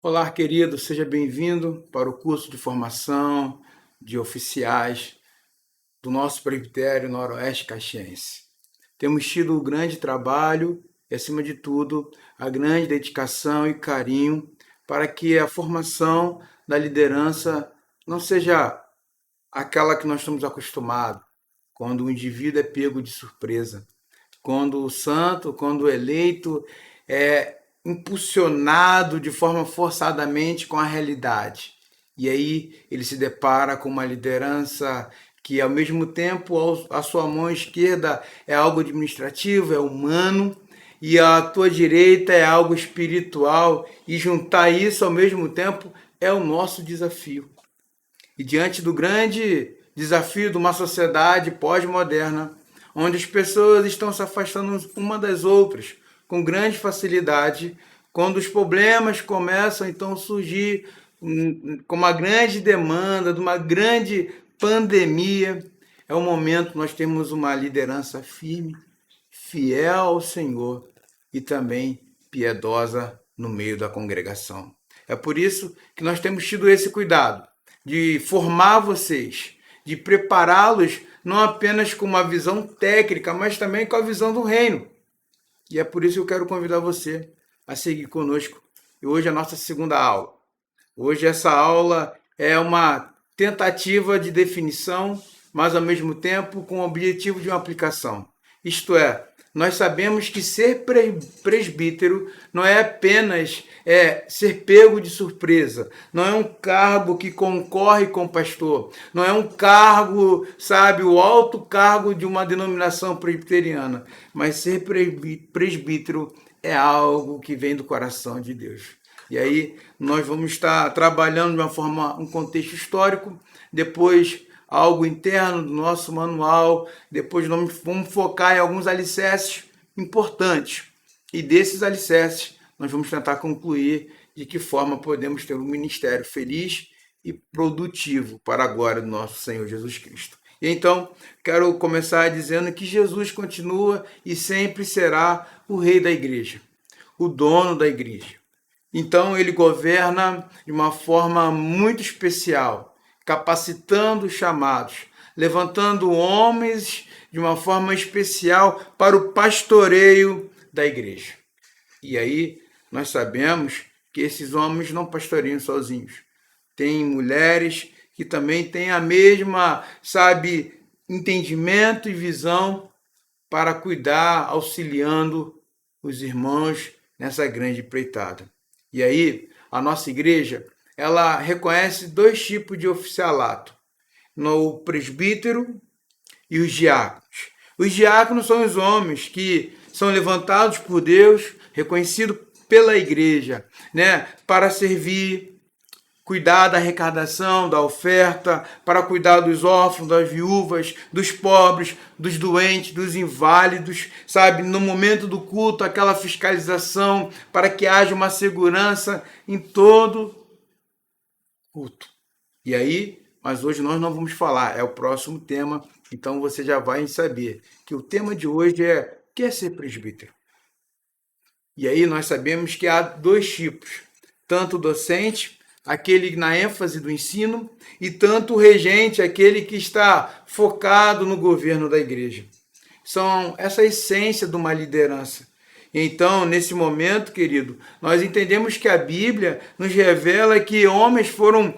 Olá, querido, seja bem-vindo para o curso de formação de oficiais do nosso Presbitério Noroeste Caxiense. Temos tido um grande trabalho e, acima de tudo, a grande dedicação e carinho para que a formação da liderança não seja aquela que nós estamos acostumados, quando o indivíduo é pego de surpresa, quando o santo, quando o eleito é impulsionado de forma forçadamente com a realidade. E aí ele se depara com uma liderança que, ao mesmo tempo, a sua mão esquerda é algo administrativo, é humano, e a tua direita é algo espiritual, e juntar isso ao mesmo tempo é o nosso desafio. E diante do grande desafio de uma sociedade pós-moderna, onde as pessoas estão se afastando uma das outras com grande facilidade, quando os problemas começam então a surgir com uma grande demanda, de uma grande pandemia, é o momento que nós temos uma liderança firme, fiel ao Senhor e também piedosa no meio da congregação. É por isso que nós temos tido esse cuidado de formar vocês, de prepará-los não apenas com uma visão técnica, mas também com a visão do reino. E é por isso que eu quero convidar você a seguir conosco. E hoje é a nossa segunda aula. Hoje essa aula é uma tentativa de definição, mas ao mesmo tempo com o objetivo de uma aplicação. Isto é, nós sabemos que ser presbítero não é apenas ser pego de surpresa, não é um cargo que concorre com o pastor, não é um cargo, sabe, o alto cargo de uma denominação presbiteriana, mas ser presbítero é algo que vem do coração de Deus. E aí nós vamos estar trabalhando de uma forma, um contexto histórico, depois algo interno do nosso manual, depois vamos focar em alguns alicerces importantes. E desses alicerces nós vamos tentar concluir de que forma podemos ter um ministério feliz e produtivo para a glória do nosso Senhor Jesus Cristo. E então, quero começar dizendo que Jesus continua e sempre será o rei da igreja, o dono da igreja. Então, ele governa de uma forma muito especial, capacitando os chamados, levantando homens de uma forma especial para o pastoreio da igreja. E aí, nós sabemos que esses homens não pastoreiam sozinhos. Tem mulheres que também têm a mesma, sabe, entendimento e visão para cuidar, auxiliando os irmãos nessa grande empreitada. E aí, a nossa igreja, ela reconhece dois tipos de oficialato, no presbítero e os diáconos. Os diáconos são os homens que são levantados por Deus, reconhecidos pela igreja, né, para servir, cuidar da arrecadação, da oferta, para cuidar dos órfãos, das viúvas, dos pobres, dos doentes, dos inválidos, sabe? No momento do culto, aquela fiscalização para que haja uma segurança em todo culto. E aí, mas hoje nós não vamos falar, é o próximo tema, então você já vai saber que o tema de hoje é o que é ser presbítero. E aí nós sabemos que há dois tipos, tanto o docente, aquele na ênfase do ensino, e tanto o regente, aquele que está focado no governo da igreja. São essa essência de uma liderança. Então, nesse momento, querido, nós entendemos que a Bíblia nos revela que homens foram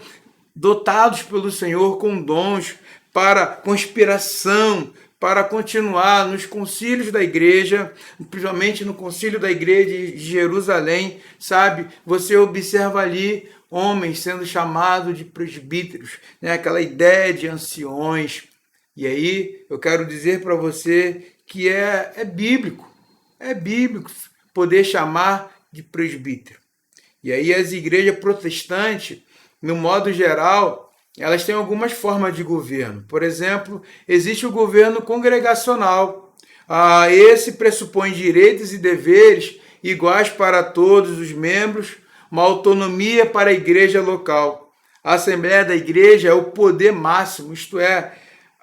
dotados pelo Senhor com dons para conspiração, para continuar nos concílios da igreja, principalmente no concílio da igreja de Jerusalém, sabe? Você observa ali homens sendo chamados de presbíteros, né? Aquela ideia de anciões. E aí eu quero dizer para você que é bíblico poder chamar de presbítero. E aí as igrejas protestantes, no modo geral, elas têm algumas formas de governo. Por exemplo, existe o governo congregacional. Esse pressupõe direitos e deveres iguais para todos os membros, uma autonomia para a igreja local. A Assembleia da Igreja é o poder máximo, isto é,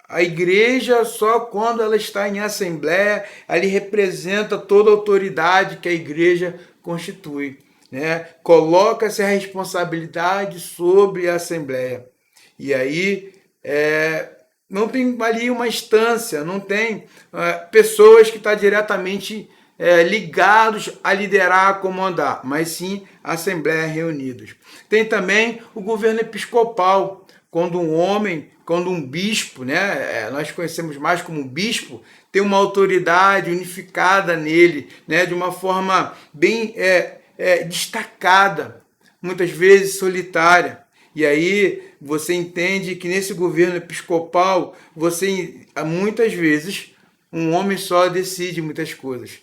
a igreja só quando ela está em assembleia, ela representa toda a autoridade que a igreja constitui. né, coloca-se a responsabilidade sobre a Assembleia. E aí não tem ali uma instância, não tem pessoas que estão diretamente ligados a liderar, a comandar, mas sim a Assembleia reunidos. Tem também o governo episcopal, quando um homem, quando um bispo, né, nós conhecemos mais como bispo, tem uma autoridade unificada nele, né, de uma forma bem destacada, muitas vezes solitária. E aí você entende que nesse governo episcopal, você muitas vezes um homem só decide muitas coisas.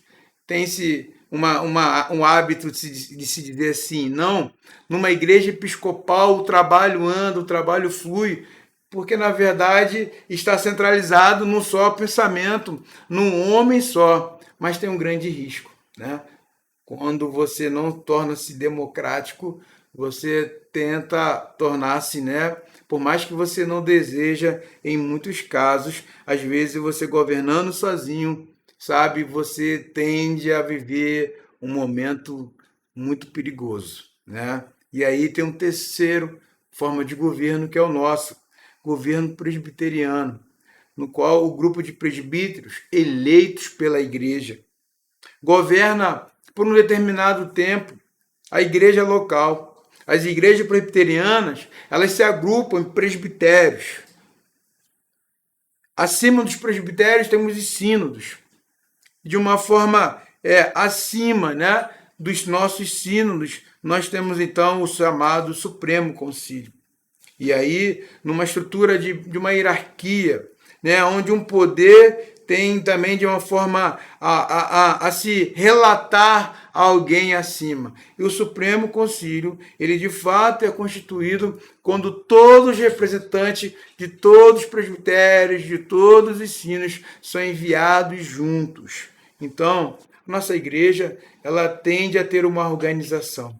Tem-se um hábito de se dizer assim, não, numa igreja episcopal o trabalho anda, o trabalho flui, porque na verdade está centralizado num só pensamento, num homem só, mas tem um grande risco, né? Quando você não torna-se democrático, você tenta tornar-se, né? Por mais que você não deseja, em muitos casos, às vezes você governando sozinho, sabe, você tende a viver um momento muito perigoso, né? E aí tem um terceiro forma de governo que é o nosso, governo presbiteriano, no qual o grupo de presbíteros eleitos pela igreja governa por um determinado tempo a igreja local. As igrejas presbiterianas, elas se agrupam em presbitérios. Acima dos presbitérios temos os sínodos. De uma forma acima, né, dos nossos sínodos, nós temos então o chamado Supremo Concílio. E aí, numa estrutura de uma hierarquia, né, onde um poder tem também de uma forma a se relatar a alguém acima. E o Supremo Concílio, ele de fato é constituído quando todos os representantes de todos os presbitérios, de todos os sinos, são enviados juntos. Então, nossa igreja, ela tende a ter uma organização.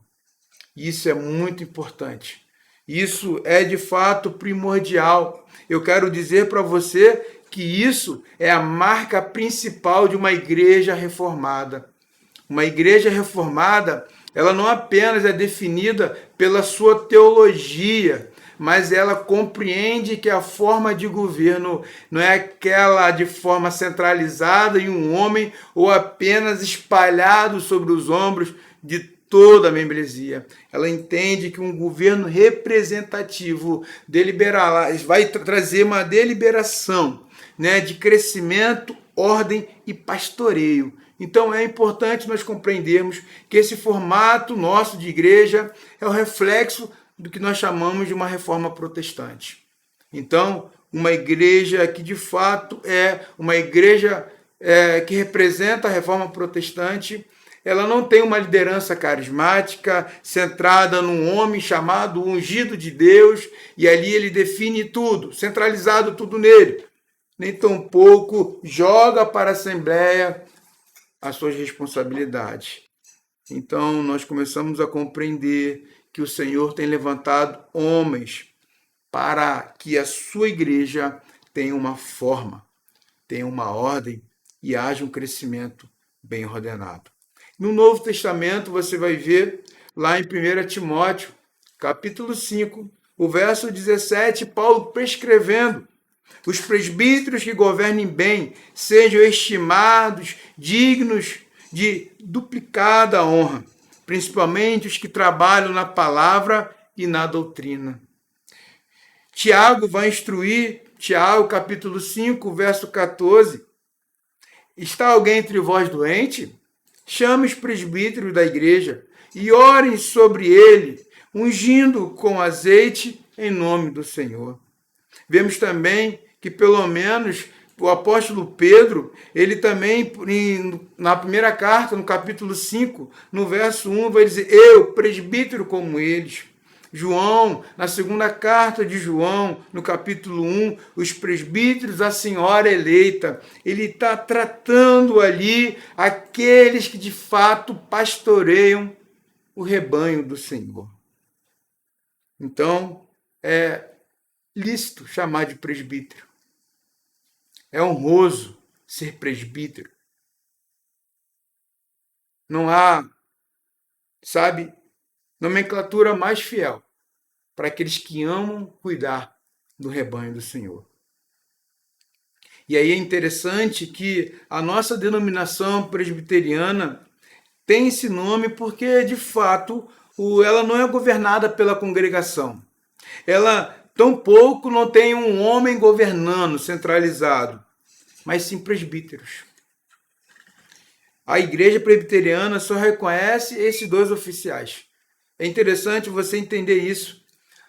Isso é muito importante. Isso é de fato primordial. Eu quero dizer para você que isso é a marca principal de uma igreja reformada. Uma igreja reformada, ela não apenas é definida pela sua teologia, mas ela compreende que a forma de governo não é aquela de forma centralizada em um homem ou apenas espalhado sobre os ombros de toda a membresia. Ela entende que um governo representativo vai trazer uma deliberação, né, de crescimento, ordem e pastoreio. Então é importante nós compreendermos que esse formato nosso de igreja é o reflexo do que nós chamamos de uma reforma protestante. Então, uma igreja que de fato é uma igreja que representa a reforma protestante, ela não tem uma liderança carismática centrada num homem chamado ungido de Deus e ali ele define tudo, centralizado tudo nele. Nem tampouco joga para a Assembleia as suas responsabilidades. Então, nós começamos a compreender que o Senhor tem levantado homens para que a sua igreja tenha uma forma, tenha uma ordem e haja um crescimento bem ordenado. No Novo Testamento, você vai ver lá em 1 Timóteo, capítulo 5, o verso 17, Paulo prescrevendo: os presbíteros que governem bem sejam estimados, dignos de duplicada honra, principalmente os que trabalham na palavra e na doutrina. Tiago vai instruir, Tiago capítulo 5, verso 14. Está alguém entre vós doente? Chame os presbíteros da igreja e orem sobre ele, ungindo com azeite em nome do Senhor. Vemos também que pelo menos o apóstolo Pedro, ele também, na primeira carta, no capítulo 5, no verso 1, vai dizer: eu, presbítero como eles. João, na segunda carta de João, no capítulo 1, os presbíteros, a senhora eleita, ele está tratando ali aqueles que de fato pastoreiam o rebanho do Senhor. Então, é lícito chamar de presbítero. É honroso ser presbítero. Não há sabe, nomenclatura mais fiel para aqueles que amam cuidar do rebanho do Senhor. E aí é interessante que a nossa denominação presbiteriana tem esse nome porque, de fato, ela não é governada pela congregação. Ela tampouco não tem um homem governando, centralizado, mas sim presbíteros. A igreja presbiteriana só reconhece esses dois oficiais. É interessante você entender isso.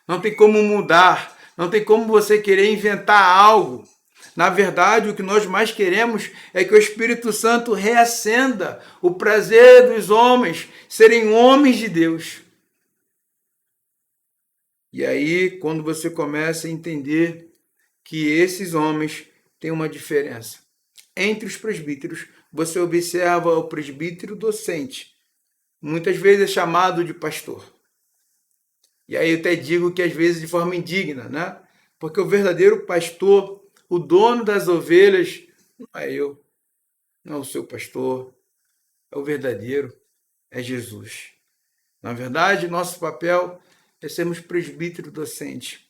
Não tem como mudar, não tem como você querer inventar algo. Na verdade, o que nós mais queremos é que o Espírito Santo reacenda o prazer dos homens serem homens de Deus. E aí, quando você começa a entender que esses homens têm uma diferença. Entre os presbíteros, você observa o presbítero docente. Muitas vezes é chamado de pastor. E aí eu até digo que às vezes de forma indigna, né? Porque o verdadeiro pastor, o dono das ovelhas, não é eu, não é o seu pastor, é o verdadeiro, é Jesus. Na verdade, nosso papel é sermos presbítero docente.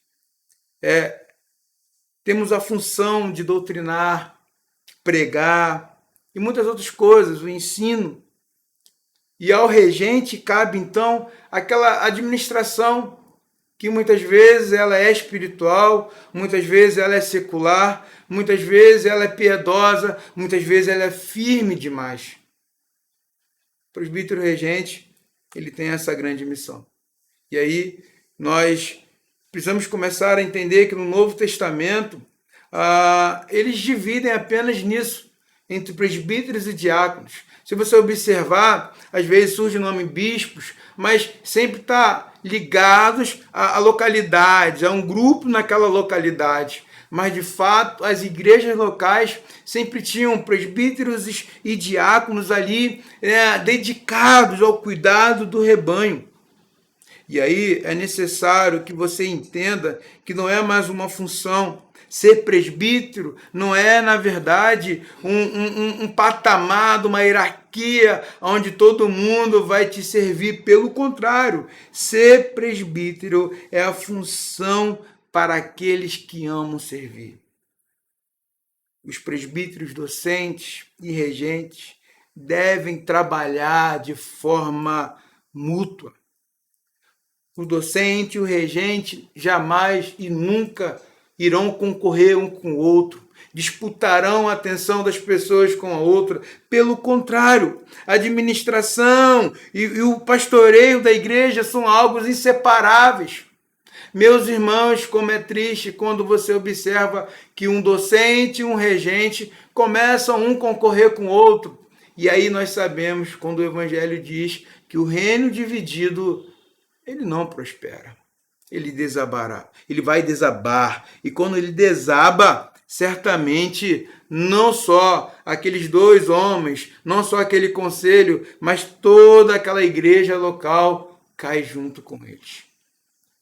Temos a função de doutrinar, pregar e muitas outras coisas, o ensino. E ao regente cabe, então, aquela administração que muitas vezes ela é espiritual, muitas vezes ela é secular, muitas vezes ela é piedosa, muitas vezes ela é firme demais. O presbítero regente, ele tem essa grande missão. E aí nós precisamos começar a entender que no Novo Testamento eles dividem apenas nisso, entre presbíteros e diáconos. Se você observar, às vezes surge o nome bispos, mas sempre está ligados a localidades, a um grupo naquela localidade. Mas, de fato, as igrejas locais sempre tinham presbíteros e diáconos ali dedicados ao cuidado do rebanho. E aí é necessário que você entenda que não é mais uma função. Ser presbítero não é, na verdade, um patamar, uma hierarquia onde todo mundo vai te servir. Pelo contrário, ser presbítero é a função para aqueles que amam servir. Os presbíteros docentes e regentes devem trabalhar de forma mútua. O docente e o regente jamais e nunca irão concorrer um com o outro, disputarão a atenção das pessoas com a outra. Pelo contrário, a administração e o pastoreio da igreja são algo inseparáveis. Meus irmãos, como é triste quando você observa que um docente e um regente começam um concorrer com o outro. E aí nós sabemos, quando o Evangelho diz que o reino dividido, ele não prospera. Ele desabará, ele vai desabar. E quando ele desaba, certamente não só aqueles dois homens, não só aquele conselho, mas toda aquela igreja local cai junto com eles.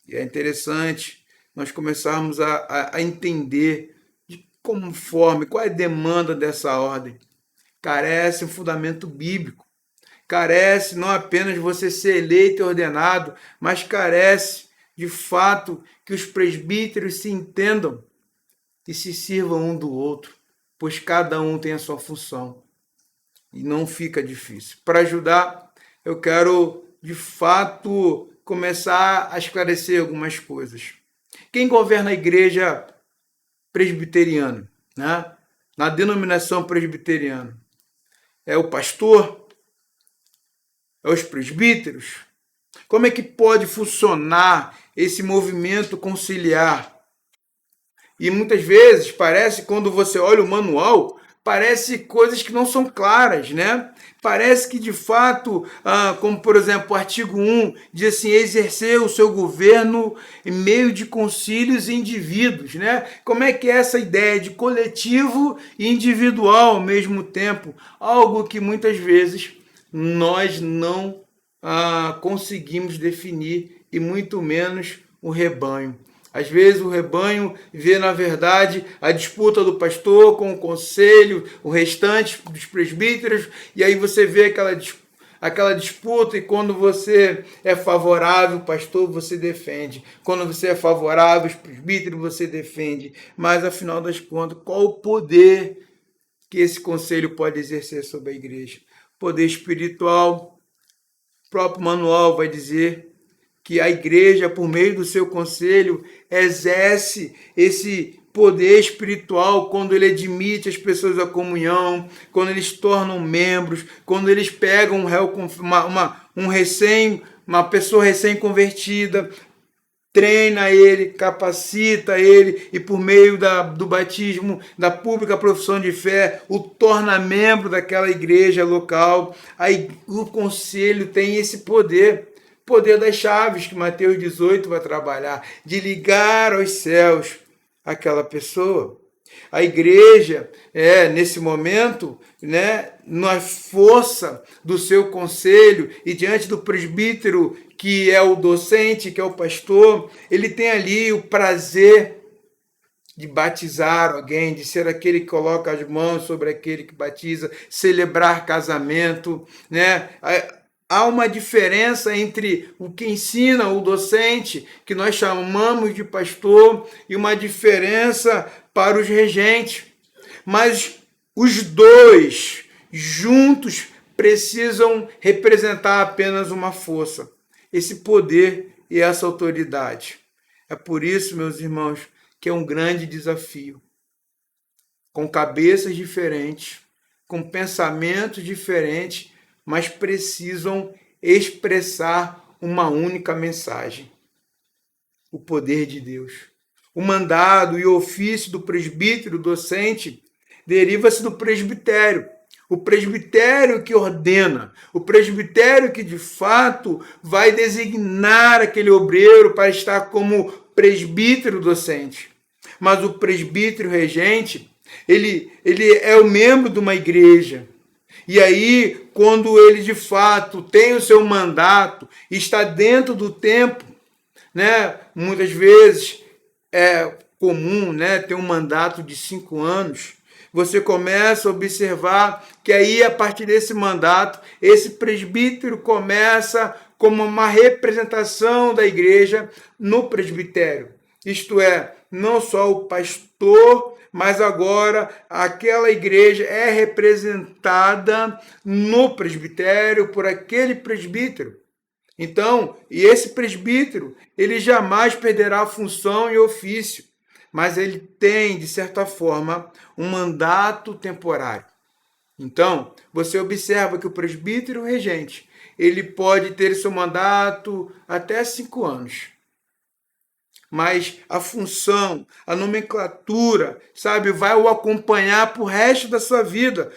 E é interessante nós começarmos a entender de como forma, qual é a demanda dessa ordem. Carece um fundamento bíblico. Carece não apenas de você ser eleito e ordenado, mas carece de fato que os presbíteros se entendam e se sirvam um do outro, pois cada um tem a sua função e não fica difícil. Para ajudar, eu quero de fato começar a esclarecer algumas coisas. Quem governa a igreja presbiteriana, né? Na denominação presbiteriana? É o pastor? É os presbíteros? Como é que pode funcionar esse movimento conciliar? E muitas vezes parece, quando você olha o manual, parece coisas que não são claras, né? Parece que de fato, como por exemplo o artigo 1 diz assim, exercer o seu governo em meio de concílios e indivíduos, né? Como é que é essa ideia de coletivo e individual ao mesmo tempo? Algo que muitas vezes nós não conseguimos definir, e muito menos o rebanho. Às vezes o rebanho vê, na verdade, a disputa do pastor com o conselho, o restante dos presbíteros, e aí você vê aquela disputa, e quando você é favorável, pastor, você defende. Quando você é favorável, presbítero, você defende. Mas, afinal das contas, qual o poder que esse conselho pode exercer sobre a igreja? Poder espiritual. O próprio manual vai dizer que a igreja, por meio do seu conselho, exerce esse poder espiritual quando ele admite as pessoas à comunhão, quando eles tornam membros, quando eles pegam uma pessoa recém-convertida, treina ele, capacita ele e por meio do batismo, da pública profissão de fé, o torna membro daquela igreja local. Aí o conselho tem esse poder das chaves que Mateus 18 vai trabalhar, de ligar aos céus aquela pessoa. A igreja, nesse momento, na força do seu conselho e diante do presbítero, que é o docente, que é o pastor, ele tem ali o prazer de batizar alguém, de ser aquele que coloca as mãos sobre aquele que batiza, celebrar casamento, Há uma diferença entre o que ensina o docente, que nós chamamos de pastor, e uma diferença para os regentes. Mas os dois juntos precisam representar apenas uma força, esse poder e essa autoridade. É por isso, meus irmãos, que é um grande desafio. Com cabeças diferentes, com pensamentos diferentes, mas precisam expressar uma única mensagem: o poder de Deus. O mandado e o ofício do presbítero docente deriva-se do presbitério. O presbitério que ordena, o presbitério que de fato vai designar aquele obreiro para estar como presbítero docente. Mas o presbítero regente, ele é o membro de uma igreja. E aí, quando ele de fato tem o seu mandato, está dentro do tempo, muitas vezes é comum ter um mandato de 5 anos, você começa a observar que aí, a partir desse mandato, esse presbítero começa como uma representação da igreja no presbitério. Isto é, não só o pastor, mas agora aquela igreja é representada no presbitério por aquele presbítero. Então, e esse presbítero, ele jamais perderá a função e ofício, mas ele tem, de certa forma, um mandato temporário. Então, você observa que o presbítero regente, ele pode ter seu mandato até 5 anos. Mas a função, a nomenclatura, vai o acompanhar para o resto da sua vida.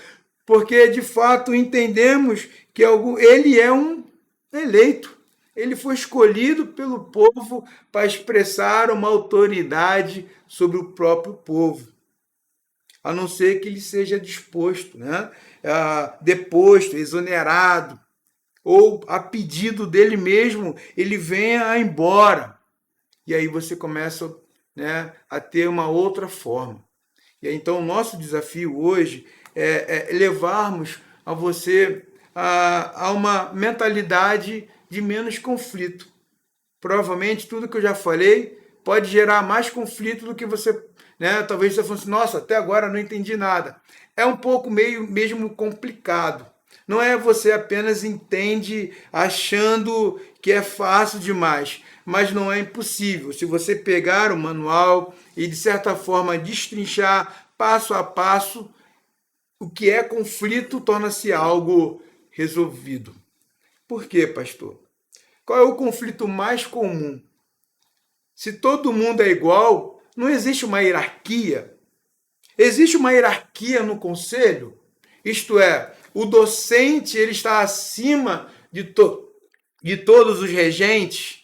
Porque, de fato, entendemos que ele é um eleito. Ele foi escolhido pelo povo para expressar uma autoridade sobre o próprio povo. A não ser que ele seja disposto, deposto, exonerado, ou a pedido dele mesmo, ele venha embora. E aí você começa a ter uma outra forma. E aí, então, o nosso desafio hoje é levarmos a você a uma mentalidade de menos conflito. Provavelmente, tudo que eu já falei pode gerar mais conflito do que você... Talvez você fale assim, nossa, até agora não entendi nada. É um pouco mesmo complicado. Não é você apenas entende achando que é fácil demais, mas não é impossível. Se você pegar o manual e, de certa forma, destrinchar passo a passo, o que é conflito torna-se algo resolvido. Por quê, pastor? Qual é o conflito mais comum? Se todo mundo é igual, não existe uma hierarquia. Existe uma hierarquia no conselho? Isto é, o docente ele está acima de todos os regentes?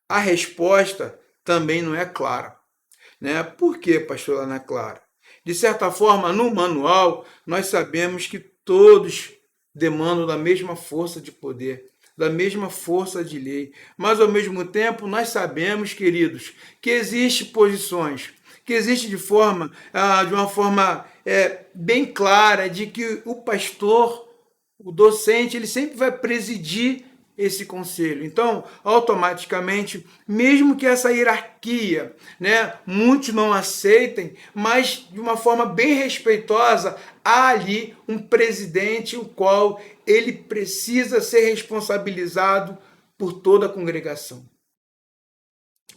A resposta também não é clara. Por que, pastor, não é clara? De certa forma, no manual, nós sabemos que todos demandam da mesma força de poder, da mesma força de lei. Mas, ao mesmo tempo, nós sabemos, queridos, que existem posições, que existe de uma forma bem clara, de que o pastor, o docente ele sempre vai presidir esse conselho. Então, automaticamente, mesmo que essa hierarquia, muitos não aceitem, mas de uma forma bem respeitosa, há ali um presidente, o qual ele precisa ser responsabilizado por toda a congregação.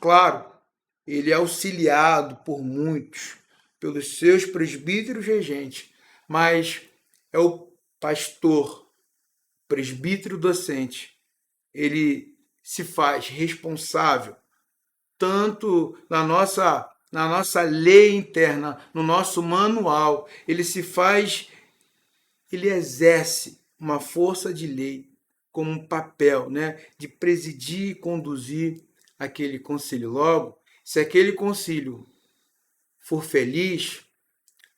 Claro, ele é auxiliado por muitos, pelos seus presbíteros regentes, mas é o pastor, presbítero docente, ele se faz responsável tanto na nossa lei interna, no nosso manual, ele exerce uma força de lei como um papel, de presidir e conduzir aquele concílio. Logo, se aquele concílio for feliz,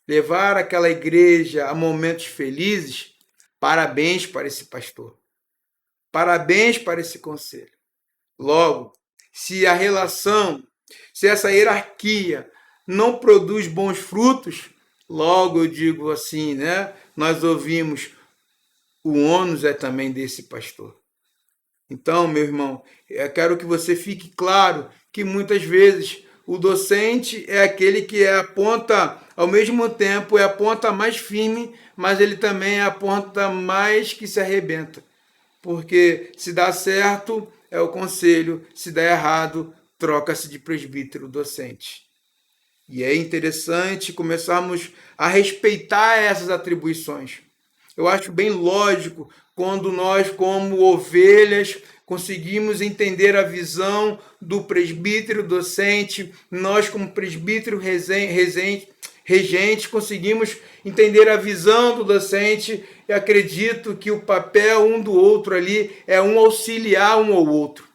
levar aquela igreja a momentos felizes, parabéns para esse pastor. Parabéns para esse conselho. Logo, se essa hierarquia não produz bons frutos, logo eu digo assim, nós ouvimos, o ônus é também desse pastor. Então, meu irmão, eu quero que você fique claro que muitas vezes o docente é aquele que é a ponta, ao mesmo tempo é a ponta mais firme, mas ele também é a ponta mais que se arrebenta. Porque se dá certo, é o conselho, se dá errado, troca-se de presbítero docente. E é interessante começarmos a respeitar essas atribuições. Eu acho bem lógico quando nós, como ovelhas, conseguimos entender a visão do presbítero docente, nós, como presbítero regente, conseguimos entender a visão do docente e acredito que o papel um do outro ali é um auxiliar um ao outro.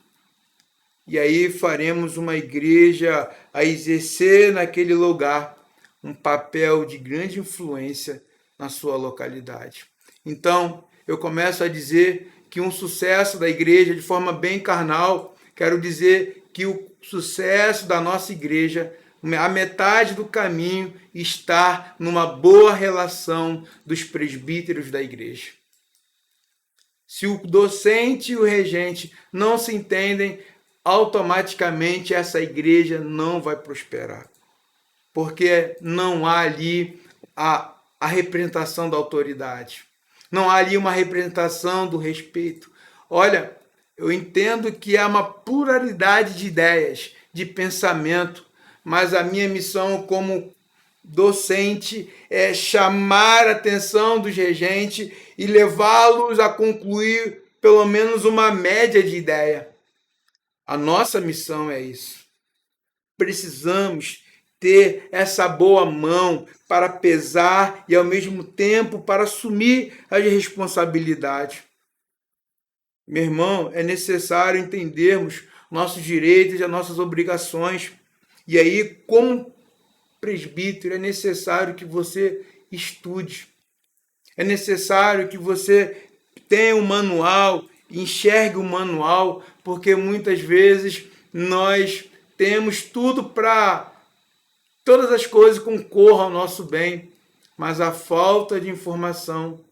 E aí faremos uma igreja a exercer naquele lugar um papel de grande influência na sua localidade. Então, eu começo a dizer que um sucesso da igreja, de forma bem carnal, quero dizer que o sucesso da nossa igreja, a metade do caminho, está numa boa relação dos presbíteros da igreja. Se o docente e o regente não se entendem, automaticamente essa igreja não vai prosperar. Porque não há ali a representação da autoridade. Não há ali uma representação do respeito. Olha, eu entendo que há uma pluralidade de ideias, de pensamento, mas a minha missão como docente é chamar a atenção dos regentes e levá-los a concluir pelo menos uma média de ideia. A nossa missão é isso. Precisamos ter essa boa mão para pesar e, ao mesmo tempo, para assumir as responsabilidades. Meu irmão, é necessário entendermos nossos direitos e as nossas obrigações. E aí, como presbítero, é necessário que você estude. É necessário que você tenha um manual, enxergue o manual, porque muitas vezes nós temos tudo para todas as coisas concorram ao nosso bem, mas a falta de informação,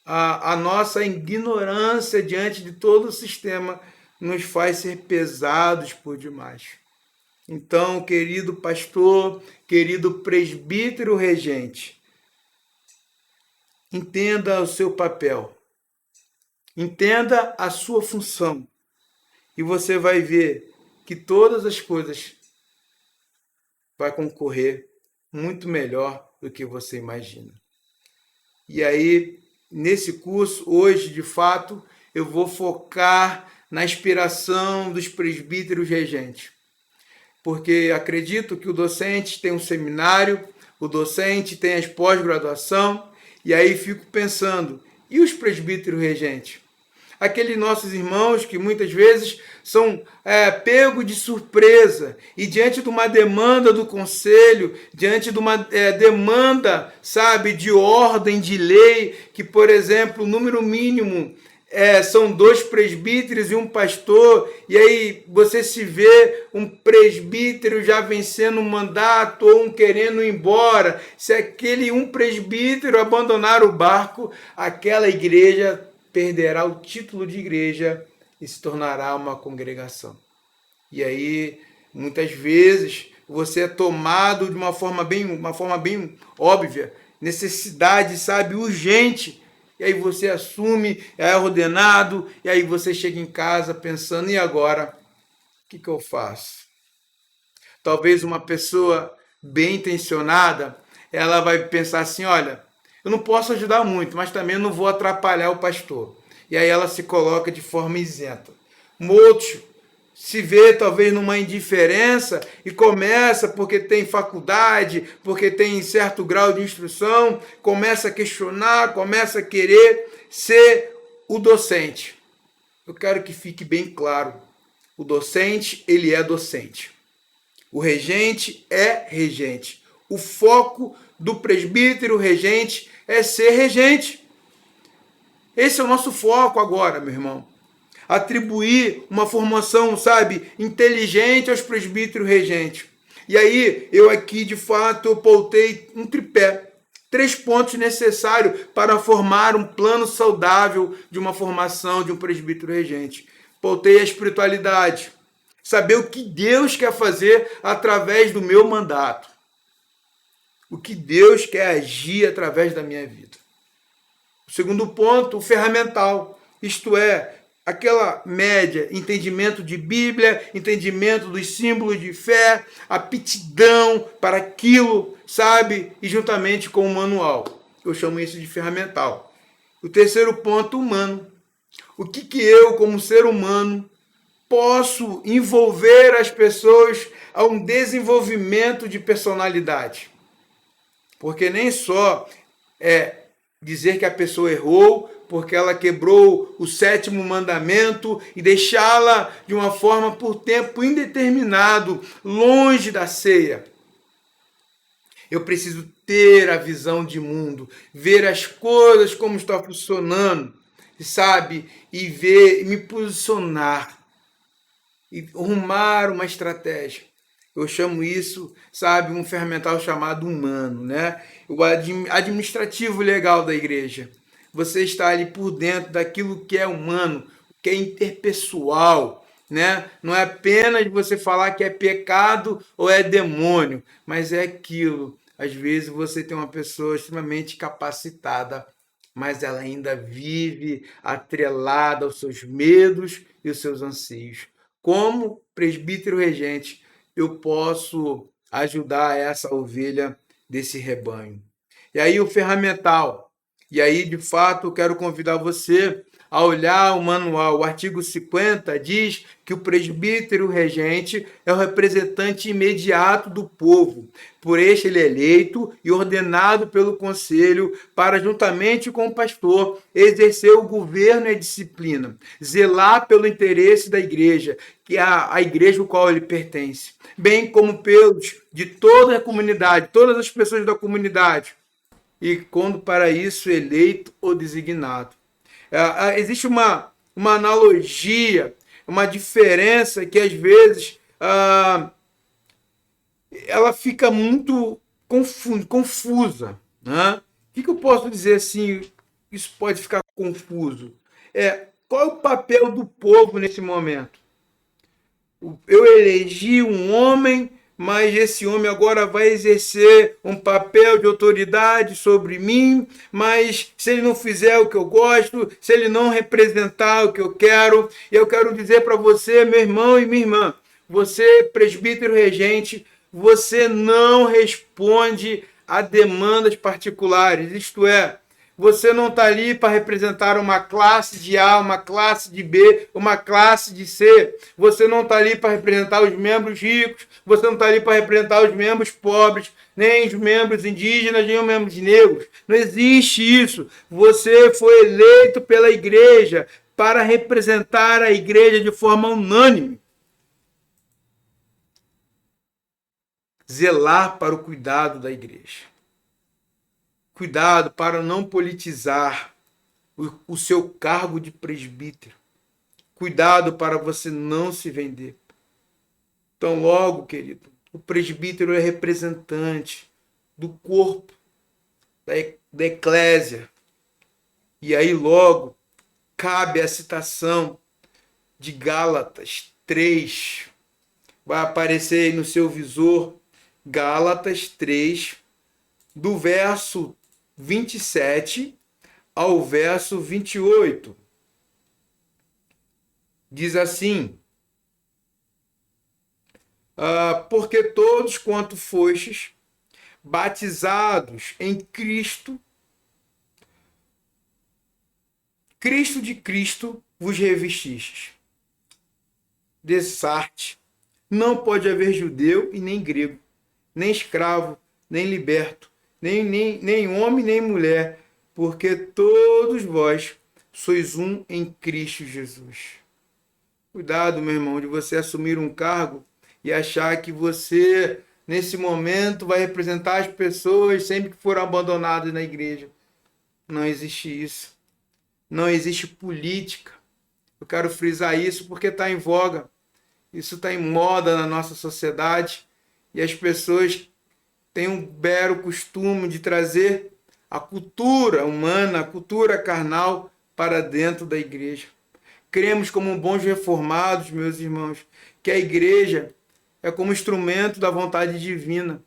a nossa ignorância diante de todo o sistema nos faz ser pesados por demais. Então, querido pastor, querido presbítero regente, entenda o seu papel, entenda a sua função, e você vai ver que todas as coisas vai concorrer muito melhor do que você imagina. E aí, nesse curso, hoje, de fato, eu vou focar na inspiração dos presbíteros regentes. Porque acredito que o docente tem um seminário, o docente tem as pós-graduação, e aí fico pensando, e os presbíteros regentes? Aqueles nossos irmãos que muitas vezes são pegos de surpresa e diante de uma demanda do conselho, diante de uma demanda, de ordem, de lei, que, por exemplo, o número mínimo são 2 presbíteros e um pastor, e aí você se vê um presbítero já vencendo um mandato ou um querendo ir embora. Se aquele um presbítero abandonar o barco, aquela igreja perderá o título de igreja e se tornará uma congregação. E aí, muitas vezes, você é tomado de uma forma bem óbvia, necessidade, sabe, urgente. E aí você assume, é ordenado, e aí você chega em casa pensando, e agora? O que eu faço? Talvez uma pessoa bem intencionada, ela vai pensar assim, olha, eu não posso ajudar muito, mas também não vou atrapalhar o pastor. E aí ela se coloca de forma isenta. Outros se vê talvez numa indiferença e começa, porque tem faculdade, porque tem certo grau de instrução, começa a questionar, começa a querer ser o docente. Eu quero que fique bem claro, o docente, ele é docente. O regente é regente. O foco do presbítero regente é ser regente. Esse é o nosso foco agora, meu irmão. Atribuir uma formação, sabe, inteligente aos presbíteros regentes. E aí, eu aqui, de fato, pautei um tripé. 3 pontos necessários para formar um plano saudável de uma formação de um presbítero regente. Pautei a espiritualidade. Saber o que Deus quer fazer através do meu mandato. O que Deus quer agir através da minha vida. O segundo ponto, o ferramental. Isto é, aquela média, entendimento de Bíblia, entendimento dos símbolos de fé, aptidão para aquilo, sabe? E juntamente com o manual. Eu chamo isso de ferramental. O terceiro ponto, humano. O que eu, como ser humano, posso envolver as pessoas a um desenvolvimento de personalidade? Porque nem só dizer que a pessoa errou, porque ela quebrou o 7º mandamento e deixá-la de uma forma por tempo indeterminado, longe da ceia. Eu preciso ter a visão de mundo, ver as coisas como estão funcionando, sabe? E ver, me posicionar, e rumar uma estratégia. Eu chamo isso, sabe, um ferramental chamado humano, né? O administrativo legal da igreja. Você está ali por dentro daquilo que é humano, que é interpessoal, né? Não é apenas você falar que é pecado ou é demônio, mas é aquilo. Às vezes você tem uma pessoa extremamente capacitada, mas ela ainda vive atrelada aos seus medos e aos seus anseios. Como presbítero regente, eu posso ajudar essa ovelha desse rebanho. E aí o ferramental. E aí, de fato, eu quero convidar você a olhar o manual. O artigo 50 diz que o presbítero regente é o representante imediato do povo. Por este ele é eleito e ordenado pelo conselho para, juntamente com o pastor, exercer o governo e a disciplina, zelar pelo interesse da igreja, que é a igreja ao qual ele pertence, bem como pelos de toda a comunidade, todas as pessoas da comunidade, e quando para isso eleito ou designado. Existe uma analogia, uma diferença que às vezes ela fica muito confusa. Né? O que eu posso dizer assim? Isso pode ficar confuso. Qual é o papel do povo nesse momento? Eu elegi um homem, mas esse homem agora vai exercer um papel de autoridade sobre mim, mas se ele não fizer o que eu gosto, se ele não representar o que eu quero dizer para você, meu irmão e minha irmã, você, presbítero regente, você não responde a demandas particulares, isto é, você não está ali para representar uma classe de A, uma classe de B, uma classe de C. Você não está ali para representar os membros ricos. Você não está ali para representar os membros pobres, nem os membros indígenas, nem os membros negros. Não existe isso. Você foi eleito pela igreja para representar a igreja de forma unânime. Zelar para o cuidado da igreja. Cuidado para não politizar, o seu cargo de presbítero. Cuidado para você não se vender. Então, logo, querido, o presbítero é representante do corpo, da eclésia. E aí, logo, cabe a citação de Gálatas 3. Vai aparecer aí no seu visor, Gálatas 3, do verso 27 ao verso 28. Diz assim: porque todos quanto fostes batizados em Cristo, Cristo de Cristo vos revestistes. Dessarte, não pode haver judeu e nem grego, nem escravo, nem liberto, nem homem, nem mulher, porque todos vós sois um em Cristo Jesus. Cuidado, meu irmão, de você assumir um cargo e achar que você, nesse momento, vai representar as pessoas sempre que foram abandonadas na igreja. Não existe isso. Não existe política. Eu quero frisar isso porque está em voga. Isso está em moda na nossa sociedade e as pessoas têm um belo costume de trazer a cultura humana, a cultura carnal para dentro da igreja. Cremos como bons reformados, meus irmãos, que a igreja é como instrumento da vontade divina.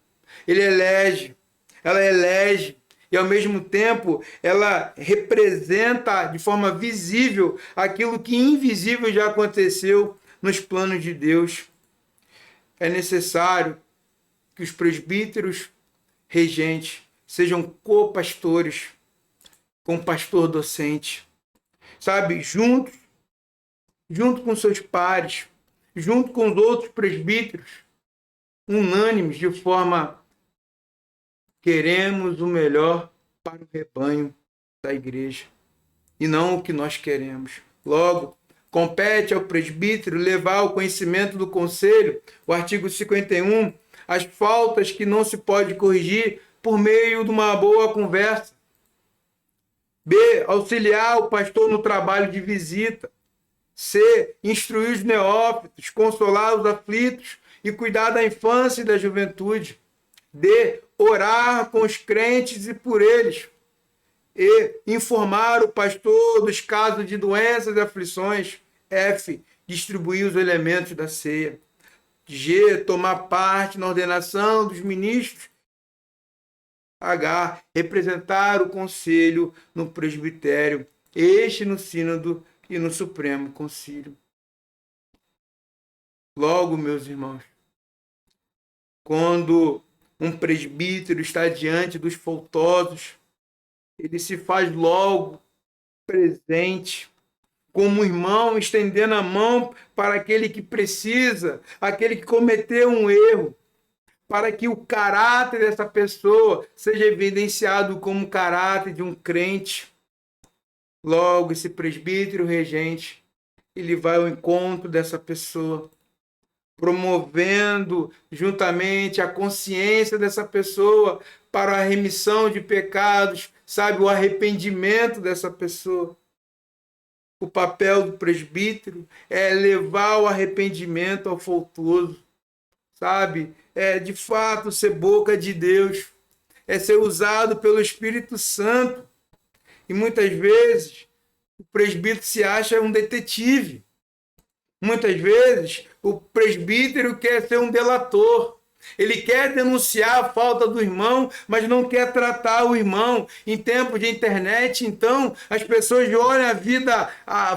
Ela elege e ao mesmo tempo ela representa de forma visível aquilo que invisível já aconteceu nos planos de Deus. É necessário que os presbíteros regentes sejam copastores com o pastor docente, sabe, junto com seus pares, junto com os outros presbíteros, unânimes, de forma queremos o melhor para o rebanho da igreja e não o que nós queremos. Logo, compete ao presbítero levar ao conhecimento do conselho, o artigo 51, as faltas que não se pode corrigir por meio de uma boa conversa. B. Auxiliar o pastor no trabalho de visita. C. Instruir os neófitos, consolar os aflitos e cuidar da infância e da juventude. D. Orar com os crentes e por eles. E. Informar o pastor dos casos de doenças e aflições. F. Distribuir os elementos da ceia. G. Tomar parte na ordenação dos ministros. H. Representar o conselho no presbitério, este no sínodo e no Supremo Concílio. Logo, meus irmãos, quando um presbítero está diante dos faltosos, ele se faz logo presente, como irmão, estendendo a mão para aquele que precisa, aquele que cometeu um erro, para que o caráter dessa pessoa seja evidenciado como o caráter de um crente. Logo, esse presbítero regente, ele vai ao encontro dessa pessoa, promovendo juntamente a consciência dessa pessoa para a remissão de pecados, sabe, o arrependimento dessa pessoa. O papel do presbítero é levar o arrependimento ao faltoso, sabe? É de fato ser boca de Deus, é ser usado pelo Espírito Santo. E muitas vezes o presbítero se acha um detetive. Muitas vezes o presbítero quer ser um delator. Ele quer denunciar a falta do irmão, mas não quer tratar o irmão. Em tempos de internet, então, as pessoas olham a vida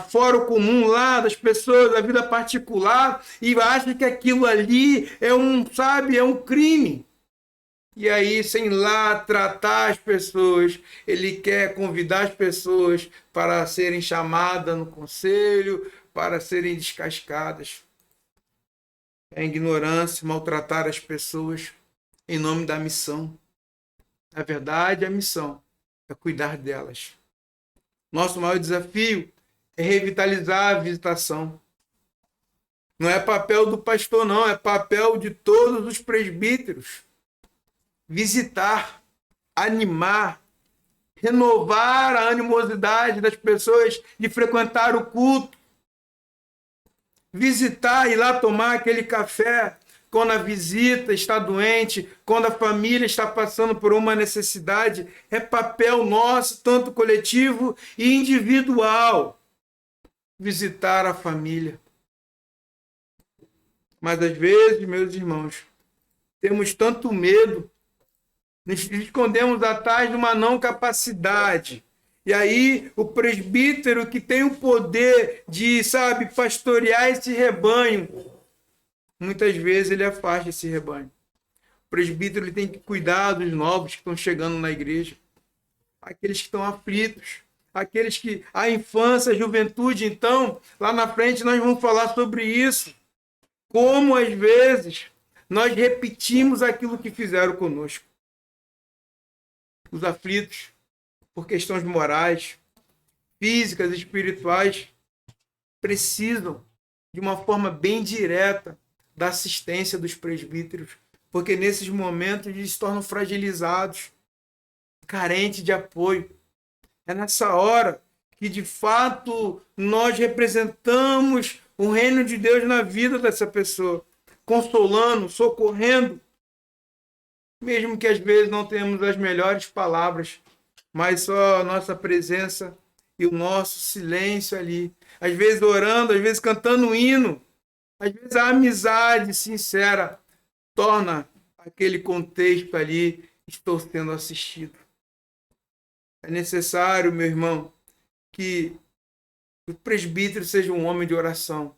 fora o comum lá das pessoas, a vida particular, e acham que aquilo ali é um crime. E aí, sem lá tratar as pessoas, ele quer convidar as pessoas para serem chamadas no conselho, para serem descascadas. É ignorância, maltratar as pessoas em nome da missão. Na verdade, a missão é cuidar delas. Nosso maior desafio é revitalizar a visitação. Não é papel do pastor, não, é papel de todos os presbíteros. Visitar, animar, renovar a animosidade das pessoas de frequentar o culto, visitar, ir lá tomar aquele café quando a visita está doente, quando a família está passando por uma necessidade. É papel nosso, tanto coletivo e individual, visitar a família. Mas às vezes, meus irmãos, temos tanto medo, nos escondemos atrás de uma não capacidade. E aí o presbítero que tem o poder de, pastorear esse rebanho, muitas vezes ele afasta esse rebanho. O presbítero ele tem que cuidar dos novos que estão chegando na igreja, aqueles que estão aflitos, aqueles que a infância, a juventude. Então, lá na frente nós vamos falar sobre isso. Como às vezes nós repetimos aquilo que fizeram conosco. Os aflitos, por questões morais, físicas, espirituais, precisam de uma forma bem direta da assistência dos presbíteros, porque nesses momentos eles se tornam fragilizados, carentes de apoio. É nessa hora que, de fato, nós representamos o reino de Deus na vida dessa pessoa, consolando, socorrendo, mesmo que às vezes não tenhamos as melhores palavras, mas só a nossa presença e o nosso silêncio ali, às vezes orando, às vezes cantando um hino, às vezes a amizade sincera torna aquele contexto ali, estou sendo assistido. É necessário, meu irmão, que o presbítero seja um homem de oração.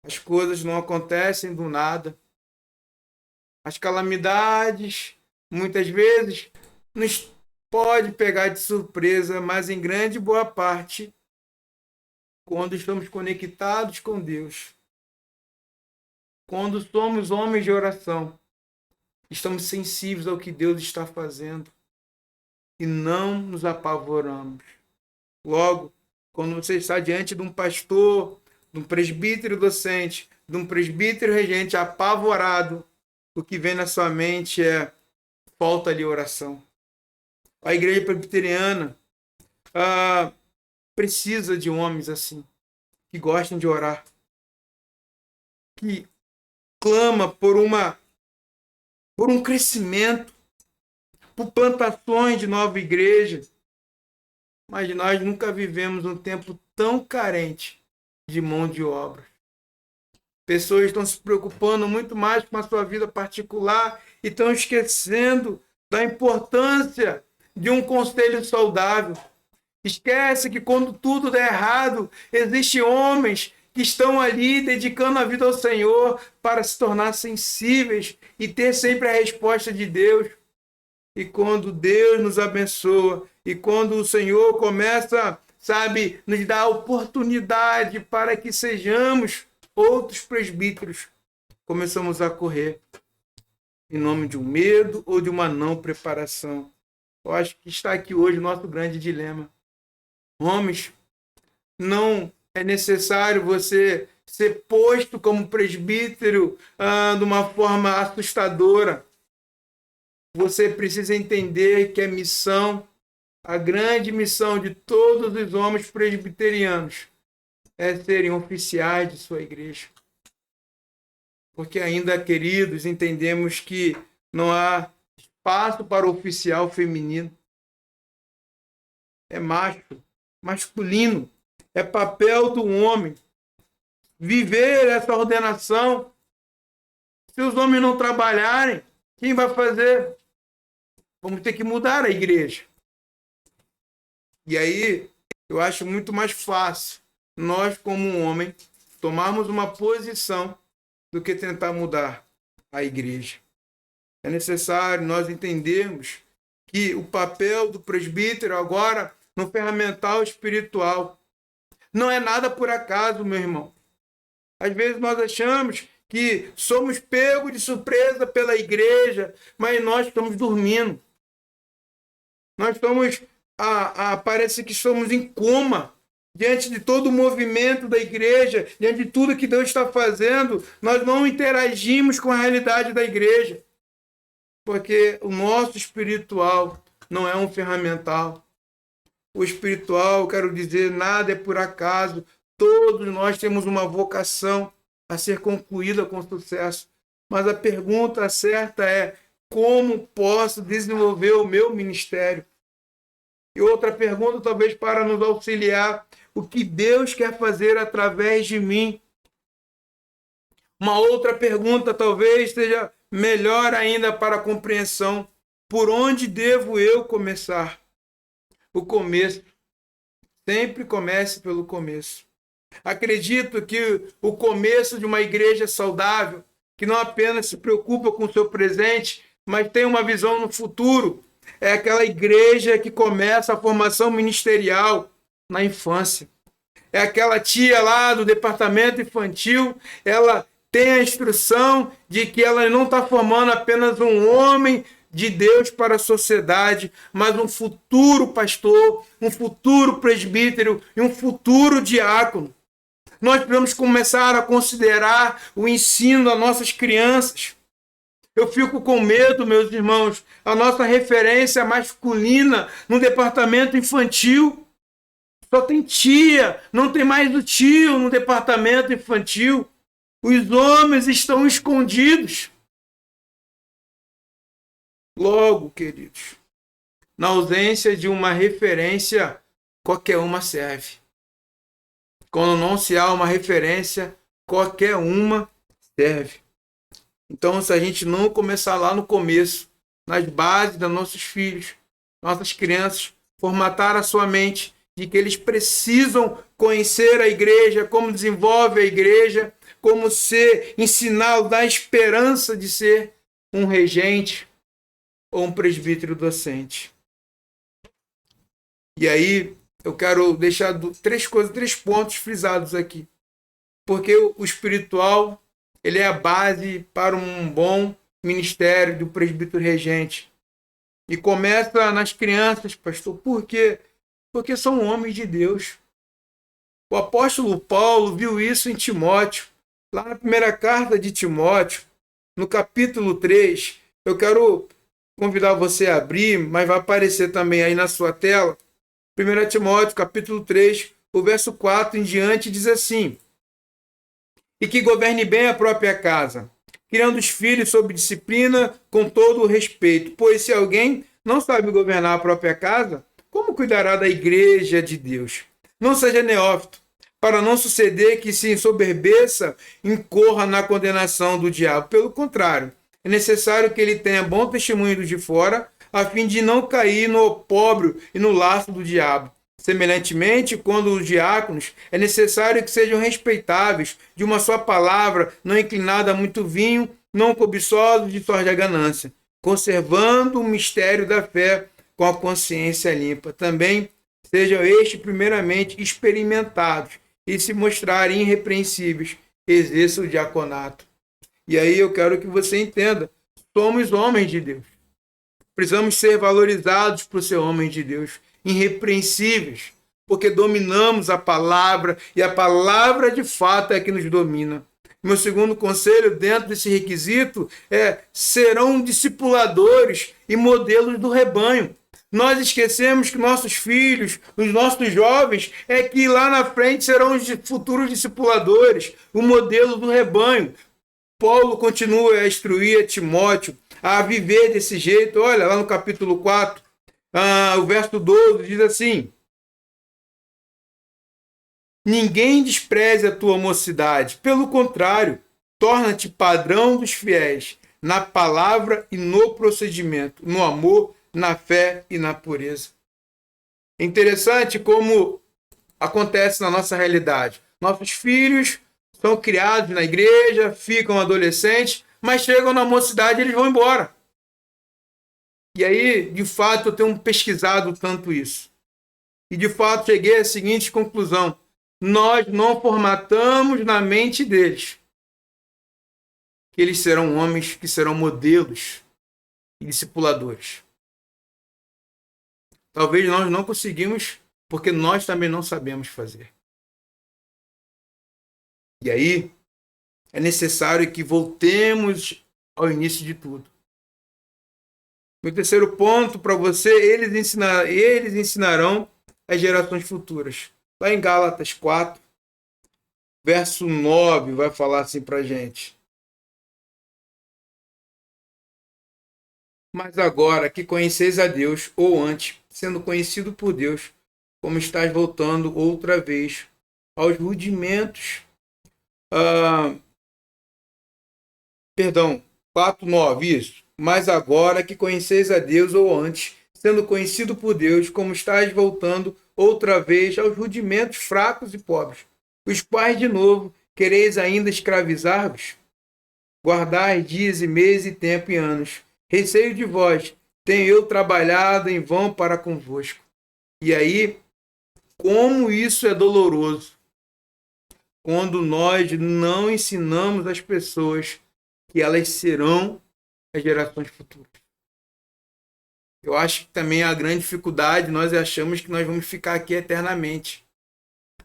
As coisas não acontecem do nada. As calamidades, muitas vezes, nos pode pegar de surpresa, mas em grande boa parte, quando estamos conectados com Deus, quando somos homens de oração, estamos sensíveis ao que Deus está fazendo e não nos apavoramos. Logo, quando você está diante de um pastor, de um presbítero docente, de um presbítero regente apavorado, o que vem na sua mente é falta de oração. A igreja presbiteriana precisa de homens assim, que gostam de orar, que clama por um crescimento, por plantações de nova igreja. Mas nós nunca vivemos um tempo tão carente de mão de obra. Pessoas estão se preocupando muito mais com a sua vida particular e estão esquecendo da importância de um conselho saudável. Esquece que quando tudo der errado, existem homens que estão ali dedicando a vida ao Senhor para se tornar sensíveis e ter sempre a resposta de Deus. E quando Deus nos abençoa, e quando o Senhor começa, nos dar a oportunidade para que sejamos outros presbíteros, começamos a correr em nome de um medo ou de uma não preparação. Eu acho que está aqui hoje o nosso grande dilema. Homens, não é necessário você ser posto como presbítero de uma forma assustadora. Você precisa entender que a missão, a grande missão de todos os homens presbiterianos é serem oficiais de sua igreja. Porque ainda, queridos, entendemos que não há espaço para oficial feminino. É macho, masculino. É papel do homem viver essa ordenação. Se os homens não trabalharem, quem vai fazer? Vamos ter que mudar a igreja. E aí, eu acho muito mais fácil nós, como um homem, tomarmos uma posição do que tentar mudar a igreja. É necessário nós entendermos que o papel do presbítero agora no ferramental espiritual não é nada por acaso, meu irmão. Às vezes nós achamos que somos pegos de surpresa pela igreja, mas nós estamos dormindo. Nós estamos, parece que estamos em coma diante de todo o movimento da igreja, diante de tudo que Deus está fazendo. Nós não interagimos com a realidade da igreja, porque o nosso espiritual não é um ferramental. O espiritual, eu quero dizer, nada é por acaso. Todos nós temos uma vocação a ser concluída com sucesso. Mas a pergunta certa é: como posso desenvolver o meu ministério? E outra pergunta, talvez para nos auxiliar: o que Deus quer fazer através de mim? Uma outra pergunta, talvez seja melhor ainda para a compreensão: por onde devo eu começar? O começo. Sempre comece pelo começo. Acredito que o começo de uma igreja saudável, que não apenas se preocupa com o seu presente, mas tem uma visão no futuro, é aquela igreja que começa a formação ministerial na infância. É aquela tia lá do departamento infantil, ela tem a instrução de que ela não está formando apenas um homem de Deus para a sociedade, mas um futuro pastor, um futuro presbítero e um futuro diácono. Nós precisamos começar a considerar o ensino das nossas crianças. Eu fico com medo, meus irmãos, a nossa referência masculina no departamento infantil. Só tem tia, não tem mais o tio no departamento infantil. Os homens estão escondidos. Logo, queridos, na ausência de uma referência, qualquer uma serve. Quando não se há uma referência, qualquer uma serve. Então, se a gente não começar lá no começo, nas bases dos nossos filhos, nossas crianças, formatar a sua mente de que eles precisam conhecer a igreja, como desenvolve a igreja, como ser, ensiná-los da esperança de ser um regente ou um presbítero docente. E aí, eu quero deixar três pontos frisados aqui. Porque o espiritual, ele é a base para um bom ministério do presbítero regente. E começa nas crianças, pastor. Por quê? Porque são homens de Deus. O apóstolo Paulo viu isso em Timóteo. Lá na primeira carta de Timóteo, no capítulo 3, eu quero convidar você a abrir, mas vai aparecer também aí na sua tela. 1 Timóteo, capítulo 3, o verso 4 em diante, diz assim: e que governe bem a própria casa, criando os filhos sob disciplina com todo o respeito. Pois se alguém não sabe governar a própria casa, como cuidará da igreja de Deus? Não seja neófito, para não suceder que se ensoberbeça, incorra na condenação do diabo. Pelo contrário, é necessário que ele tenha bom testemunho do de fora, a fim de não cair no opróbrio e no laço do diabo. Semelhantemente, quando os diáconos, é necessário que sejam respeitáveis, de uma só palavra, não inclinada a muito vinho, não cobiçosos de sorte a ganância, conservando o mistério da fé com a consciência limpa. Também sejam estes primeiramente experimentados e se mostrarem irrepreensíveis, exerçam o diaconato. E aí eu quero que você entenda, somos homens de Deus. Precisamos ser valorizados por ser homens de Deus, irrepreensíveis, porque dominamos a palavra e a palavra de fato é que nos domina. Meu segundo conselho dentro desse requisito é: serão discipuladores e modelos do rebanho. Nós esquecemos que nossos filhos, os nossos jovens, é que lá na frente serão os futuros discipuladores, o modelo do rebanho. Paulo continua a instruir a Timóteo a viver desse jeito. Olha, lá no capítulo 4, o verso 12 diz assim: ninguém despreze a tua mocidade, pelo contrário, torna-te padrão dos fiéis, na palavra e no procedimento, no amor, na fé e na pureza. É interessante como acontece na nossa realidade. Nossos filhos são criados na igreja, ficam adolescentes, mas chegam na mocidade e eles vão embora. E aí, de fato, eu tenho pesquisado tanto isso. E, de fato, cheguei à seguinte conclusão: nós não formatamos na mente deles que eles serão homens que serão modelos e discipuladores. Talvez nós não conseguimos, porque nós também não sabemos fazer. E aí, é necessário que voltemos ao início de tudo. Meu terceiro ponto para você, eles ensinarão as gerações futuras. Lá em Gálatas 4, verso 9, vai falar assim para a gente. Mas agora que conheceis a Deus, ou antes, sendo conhecido por Deus, como estás voltando outra vez aos rudimentos. Perdão, 4:9, isso. Mas agora que conheceis a Deus, ou antes, sendo conhecido por Deus, como estáis voltando outra vez aos rudimentos fracos e pobres, os quais de novo quereis ainda escravizar-vos? Guardai dias e meses e tempo e anos. Receio de vós, tenho eu trabalhado em vão para convosco. E aí, como isso é doloroso quando nós não ensinamos as pessoas que elas serão as gerações futuras. Eu acho que também a grande dificuldade, nós achamos que nós vamos ficar aqui eternamente.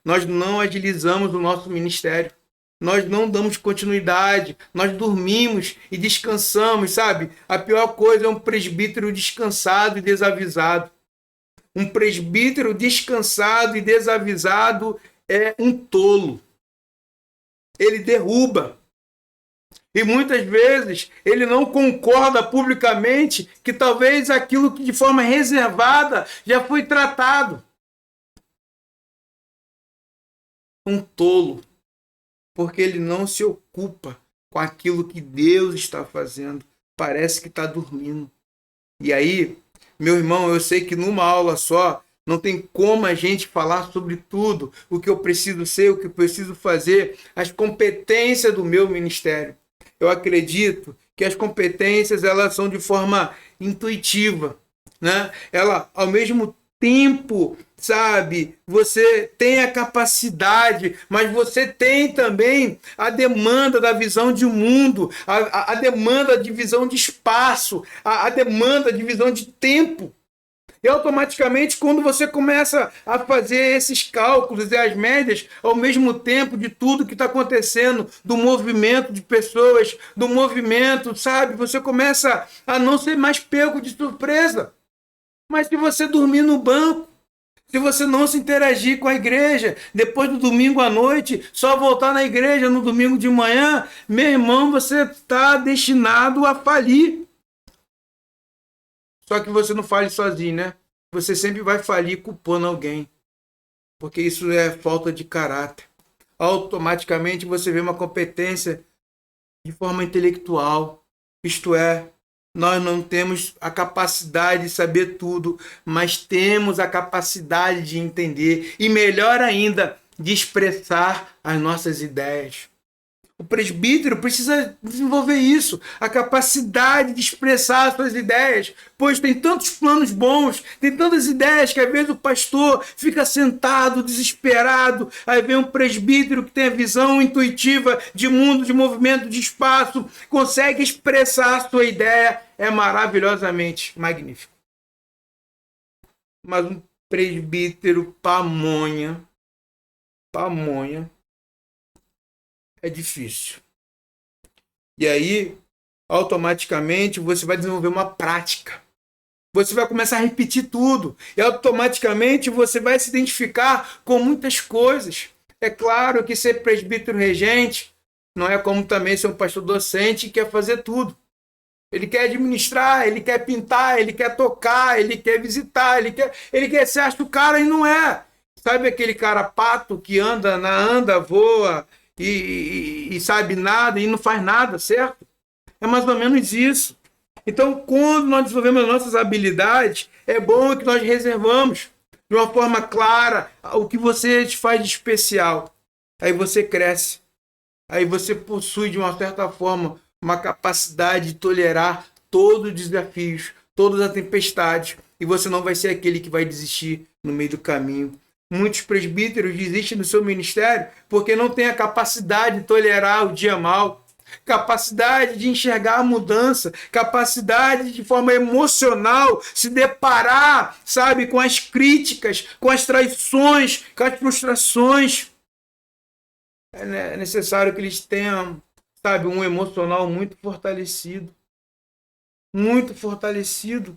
Nós não agilizamos o nosso ministério. Nós não damos continuidade. Nós dormimos e descansamos, sabe? A pior coisa é um presbítero descansado e desavisado. Um presbítero descansado e desavisado é um tolo. Ele derruba. E muitas vezes ele não concorda publicamente que talvez aquilo que de forma reservada já foi tratado. Um tolo, porque ele não se ocupa com aquilo que Deus está fazendo. Parece que está dormindo. E aí, meu irmão, eu sei que numa aula só não tem como a gente falar sobre tudo, o que eu preciso ser, o que eu preciso fazer, as competências do meu ministério. Eu acredito que as competências elas são de forma intuitiva, né? Ela, ao mesmo tempo, sabe, você tem a capacidade, mas você tem também a demanda da visão de mundo, a demanda de visão de espaço, a demanda de visão de tempo. E automaticamente, quando você começa a fazer esses cálculos e as médias ao mesmo tempo de tudo que está acontecendo, do movimento de pessoas, do movimento, sabe? Você começa a não ser mais pego de surpresa. Mas se você dormir no banco, se você não se interagir com a igreja, depois do domingo à noite, só voltar na igreja no domingo de manhã, meu irmão, você está destinado a falir. Só que você não fale sozinho, né? Você sempre vai falir culpando alguém. Porque isso é falta de caráter. Automaticamente você vê uma competência de forma intelectual. Isto é, nós não temos a capacidade de saber tudo, mas temos a capacidade de entender e, melhor ainda, de expressar as nossas ideias. O presbítero precisa desenvolver isso, a capacidade de expressar suas ideias, pois tem tantos planos bons, tem tantas ideias que às vezes o pastor fica sentado, desesperado, aí vem um presbítero que tem a visão intuitiva de mundo, de movimento, de espaço, consegue expressar a sua ideia, é maravilhosamente magnífico. Mas um presbítero pamonha, é difícil. E aí, automaticamente, você vai desenvolver uma prática. Você vai começar a repetir tudo. E automaticamente você vai se identificar com muitas coisas. É claro que ser presbítero regente não é como também ser um pastor docente que quer fazer tudo. Ele quer administrar, ele quer pintar, ele quer tocar, ele quer visitar, ele quer ser acha o cara e não é. Sabe aquele cara pato que anda, voa, e sabe nada e não faz nada, certo? É mais ou menos isso. Então, quando nós desenvolvemos as nossas habilidades, é bom que nós reservamos de uma forma clara o que você te faz de especial. Aí você cresce. Aí você possui, de uma certa forma, uma capacidade de tolerar todos os desafios, todas as tempestades. E você não vai ser aquele que vai desistir no meio do caminho. Muitos presbíteros desistem do seu ministério porque não têm a capacidade de tolerar o dia mau, capacidade de enxergar a mudança, capacidade de forma emocional se deparar, sabe, com as críticas, com as traições, com as frustrações. É necessário que eles tenham, sabe, um emocional muito fortalecido. muito fortalecido,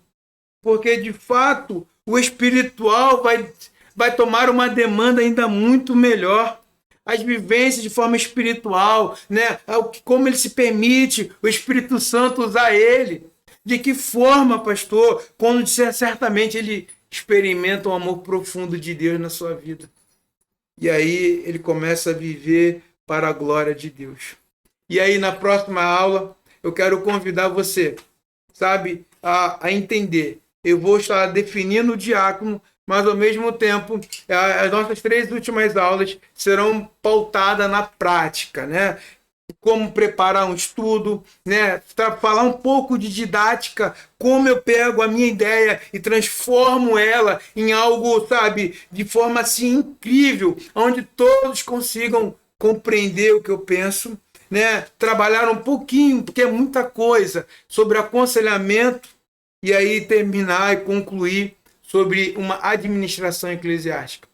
porque de fato o espiritual vai tomar uma demanda ainda muito melhor. As vivências de forma espiritual, né? Como ele se permite o Espírito Santo usar ele. De que forma, pastor, quando certamente ele experimenta um amor profundo de Deus na sua vida. E aí ele começa a viver para a glória de Deus. E aí na próxima aula eu quero convidar você, sabe, a entender. Eu vou estar definindo o diácono, mas ao mesmo tempo as nossas 3 últimas aulas serão pautadas na prática, né? Como preparar um estudo, né? Falar um pouco de didática, como eu pego a minha ideia e transformo ela em algo, sabe, de forma assim incrível, onde todos consigam compreender o que eu penso, né? Trabalhar um pouquinho, porque é muita coisa, sobre aconselhamento e aí terminar e concluir sobre uma administração eclesiástica.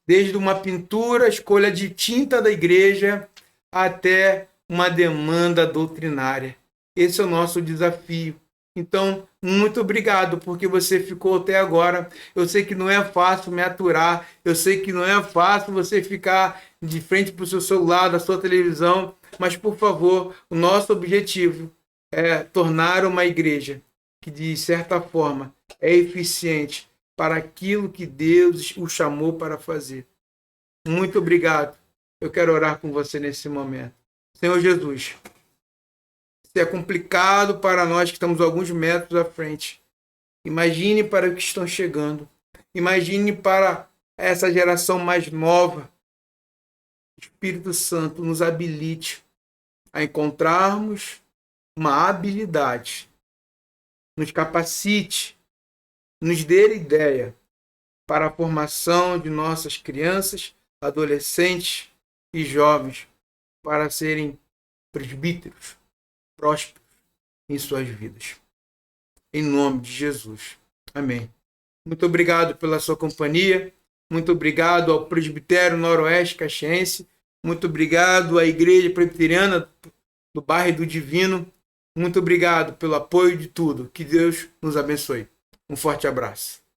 Desde uma pintura, escolha de tinta da igreja, até uma demanda doutrinária. Esse é o nosso desafio. Então, muito obrigado porque você ficou até agora. Eu sei que não é fácil me aturar, eu sei que não é fácil você ficar de frente para o seu celular, da sua televisão, mas, por favor, o nosso objetivo é tornar uma igreja que, de certa forma, é eficiente para aquilo que Deus o chamou para fazer. Muito obrigado. Eu quero orar com você nesse momento. Senhor Jesus, se é complicado para nós que estamos alguns metros à frente, imagine para os que estão chegando. Imagine para essa geração mais nova. O Espírito Santo nos habilite a encontrarmos uma habilidade, nos capacite, nos dê ideia para a formação de nossas crianças, adolescentes e jovens para serem presbíteros, prósperos em suas vidas. Em nome de Jesus. Amém. Muito obrigado pela sua companhia. Muito obrigado ao Presbitério Noroeste Caxiense. Muito obrigado à Igreja Presbiteriana do Bairro do Divino. Muito obrigado pelo apoio de tudo. Que Deus nos abençoe. Um forte abraço.